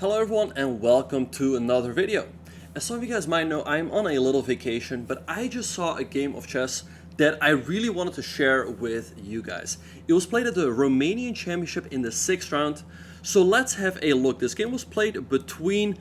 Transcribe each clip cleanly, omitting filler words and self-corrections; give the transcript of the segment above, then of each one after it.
Hello everyone and welcome to another video. As some of you guys might know, I'm on a little vacation, but I just saw a game of chess that I really wanted to share with you guys. It was played at the Romanian Championship in the 6th round, so let's have a look. This game was played between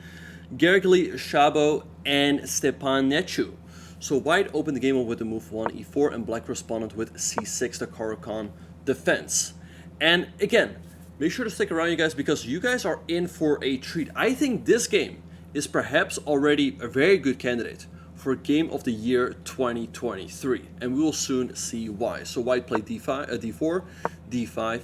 Szabo and Stepanencu. So white opened the game up with the move 1 e4 and black responded with c6, the Caro-Kann defense. And again, make sure to stick around, you guys, because you guys are in for a treat. I think this game is perhaps already a very good candidate for Game of the Year 2023, and we will soon see why. So white played d5, d4, d5,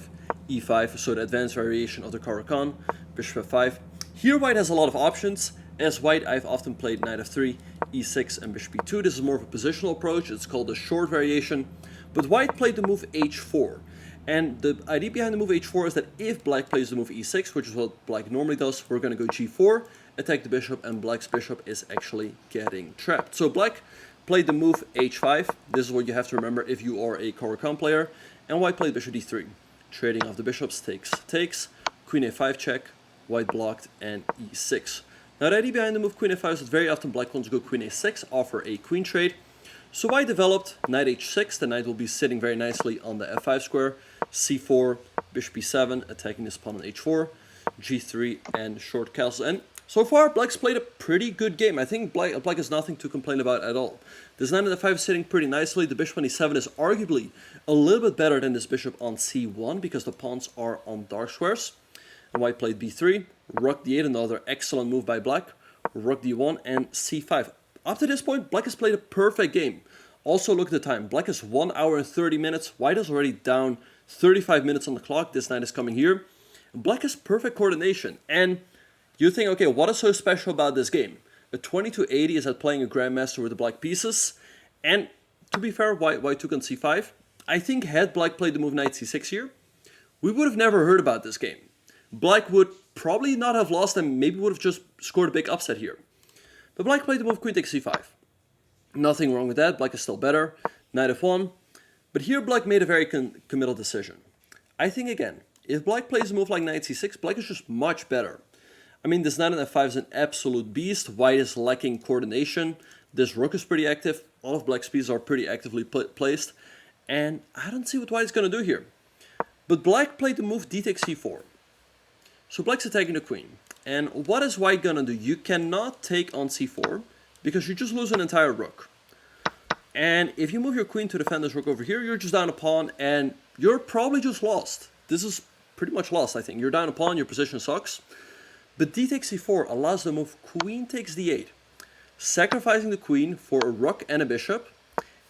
e5, so the advanced variation of the Caro-Kann, bishop f5. Here white has a lot of options. As white, I've often played knight f3, e6, and bishop b2. This is more of a positional approach. It's called the short variation. But white played the move h4. And the idea behind the move h4 is that if black plays the move e6, which is what black normally does, we're going to go g4, attack the bishop, and black's bishop is actually getting trapped. So black played the move h5. This is what you have to remember if you are a Caro-Kann player. And white played bishop d3. Trading off the bishops, takes, queen a5 check, white blocked, and e6. Now the idea behind the move queen a5 is that very often black wants to go queen a6, offer a queen trade. So white developed knight h6, the knight will be sitting very nicely on the f5 square, c4, bishop b7, attacking this pawn on h4, g3, and short castles. And so far, black's played a pretty good game. I think black has nothing to complain about at all. This knight on f5 is sitting pretty nicely. The bishop on e7 is arguably a little bit better than this bishop on c1 because the pawns are on dark squares. And white played b3, rook d8, another excellent move by black, rook d1, and c5. Up to this point, black has played a perfect game. Also, look at the time. Black is 1 hour and 30 minutes. White is already down 35 minutes on the clock. This knight is coming here. Black has perfect coordination. And you think, okay, what is so special about this game? A 2280 is at playing a grandmaster with the black pieces. And to be fair, white took on c5. I think had black played the move knight c6 here, we would have never heard about this game. Black would probably not have lost and maybe would have just scored a big upset here. But black played the move queen takes c5. Nothing wrong with that. Black is still better. Knight f1. But here black made a very committal decision. I think, again, if black plays a move like knight c6, black is just much better. I mean, this knight on f5 is an absolute beast. White is lacking coordination. This rook is pretty active. All of black's pieces are pretty actively placed. And I don't see what white is going to do here. But black played the move d takes c4. So black's attacking the queen. And what is white going to do? You cannot take on c4 because you just lose an entire rook. And if you move your queen to defend this rook over here, you're just down a pawn and you're probably just lost. This is pretty much lost, I think. You're down a pawn, your position sucks. But d takes c4 allows the move queen takes d8, sacrificing the queen for a rook and a bishop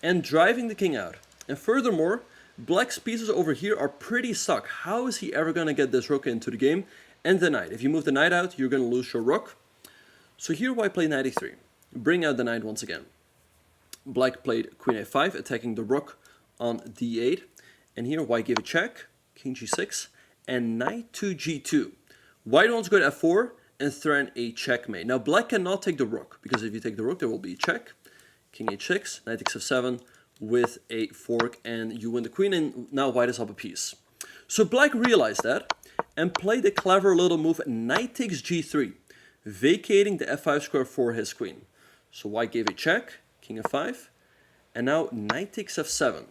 and driving the king out. And furthermore, black's pieces over here are pretty stuck. How is he ever going to get this rook into the game? And the knight. If you move the knight out, you're going to lose your rook. So here white played knight e3. Bring out the knight once again. Black played queen a5, attacking the rook on d8. And here white gave a check, king g6, and knight to g2. White wants to go to f4 and threaten a checkmate. Now black cannot take the rook, because if you take the rook, there will be a check. King h6, knight takes f7 with a fork, and you win the queen, and now white is up a piece. So black realized that and played a clever little move, knight takes g3, vacating the f5 square for his queen. So white gave a check, king f5, and now knight takes f7,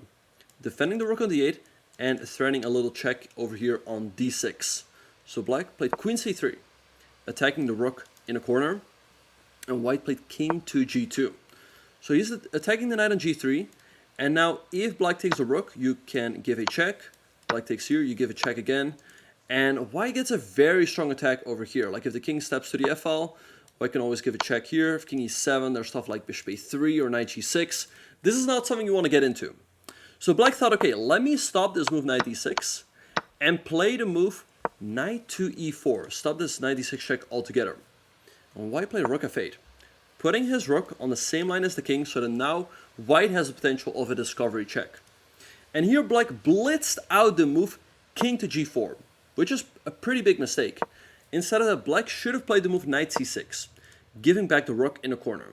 defending the rook on d8 and threatening a little check over here on d6. So black played queen c3, attacking the rook in a corner, and white played king to g2. So he's attacking the knight on g3, and now if black takes the rook, you can give a check. Black takes here, you give a check again, and white gets a very strong attack over here. Like if the king steps to the f-file, white can always give a check here. If king e7, there's stuff like bishop a3 or knight g6. This is not something you want to get into. So black thought, okay, let me stop this move knight d6 and play the move knight to e4. Stop this knight d6 check altogether. And white played rook f8, putting his rook on the same line as the king, so that now white has the potential of a discovery check. And here black blitzed out the move king to g4, which is a pretty big mistake. Instead of that, black should have played the move knight c6, giving back the rook in a corner.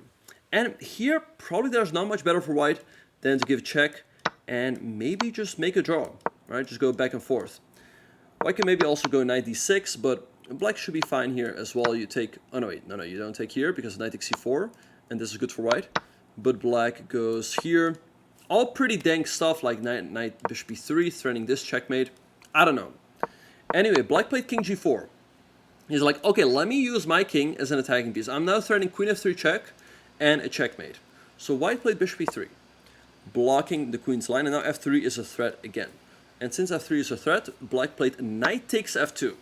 And here, probably there's not much better for white than to give a check and maybe just make a draw, right? Just go back and forth. White can maybe also go knight d6, but Black should be fine here as well. You take, oh no wait, no, you don't take here because knight takes c4, and this is good for white. But black goes here. All pretty dank stuff like knight bishop b3, threatening this checkmate. I don't know. Anyway, black played king g4. He's like, okay, let me use my king as an attacking piece. I'm now threatening queen f3 check and a checkmate. So white played bishop e3, blocking the queen's line, and now f3 is a threat again. And since f3 is a threat, black played knight takes f2,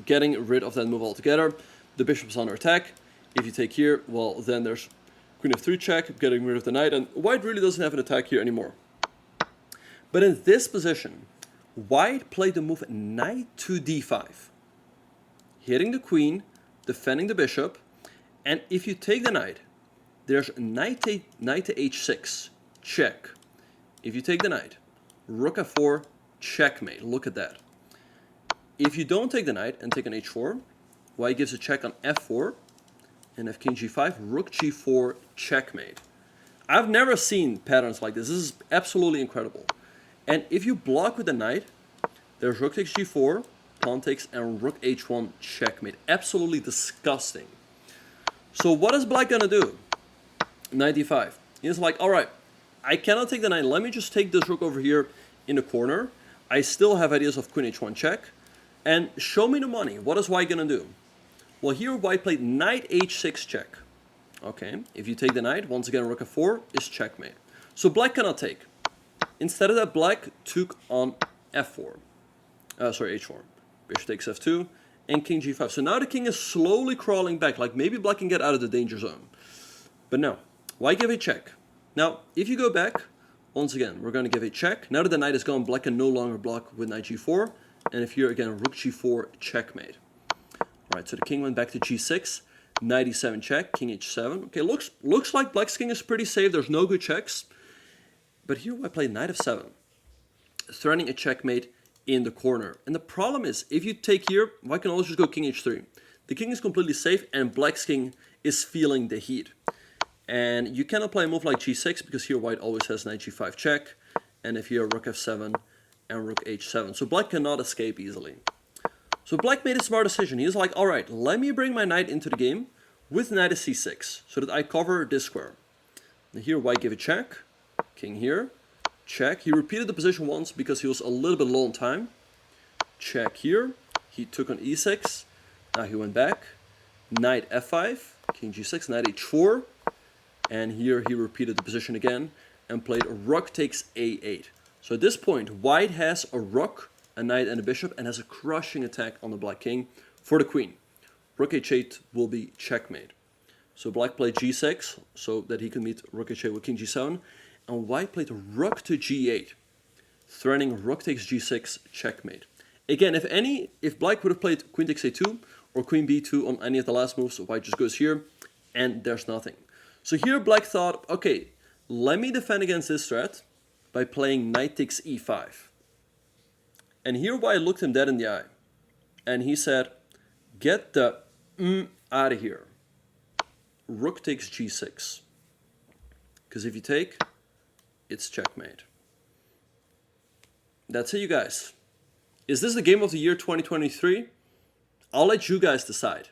getting rid of that move altogether. The bishop's under attack. If you take here, well, then there's queen f3 check, getting rid of the knight, and white really doesn't have an attack here anymore. But in this position, white played the move knight to d5, hitting the queen, defending the bishop, and if you take the knight, there's knight to h6, check. If you take the knight, rook f4, checkmate. Look at that. If you don't take the knight and take an h4, white gives a check on f4, and if king g5, rook g4, checkmate. I've never seen patterns like this. This is absolutely incredible. And if you block with the knight, there's rook takes g4, pawn takes, and rook h1, checkmate. Absolutely disgusting. So what is black gonna do? Knight d5. He's like, all right, I cannot take the knight. Let me just take this rook over here in the corner. I still have ideas of queen h1 check. And show me the money. What is white gonna do? Well, here white played knight h6 check. Okay, if you take the knight, once again rook f4 is checkmate. So black cannot take. Instead of that, black took on f4. H4. Bishop takes f2 and king g5. So now the king is slowly crawling back. Like maybe black can get out of the danger zone. But no, white gave a check. Now, if you go back, once again, we're going to give a check. Now that the knight is gone, black can no longer block with knight g4. And if here again, rook g4, checkmate. Alright, so the king went back to g6, knight e7 check, king h7. Okay, looks like black's king is pretty safe. There's no good checks. But here I played knight f7, threatening a checkmate in the corner. And the problem is, if you take here, white can always just go king h3. The king is completely safe, and black's king is feeling the heat. And you cannot play a move like g6, because here white always has knight g5 check. And if here, rook f7 and rook h7. So black cannot escape easily. So black made a smart decision. He was like, all right, let me bring my knight into the game with knight to c6, so that I cover this square. And here white gave a check, king here, check. He repeated the position once because he was a little bit low on time. Check here, he took on e6, now he went back, knight f5, king g6, knight h4, and here he repeated the position again and played rook takes a8. So at this point, white has a rook, a knight, and a bishop, and has a crushing attack on the black king for the queen. Rook h8 will be checkmate. So black played g6, so that he could meet rook h8 with king g7, and white played rook to g8, threatening rook takes g6, checkmate. Again, if black would have played queen takes a2 or queen b2 on any of the last moves, so white just goes here, and there's nothing. So here black thought, okay, let me defend against this threat by playing knight takes e5. And here white looked him dead in the eye. And he said, get the out of here. Rook takes g6. Because if you take, it's checkmate. That's it, you guys. Is this the game of the year 2023? I'll let you guys decide.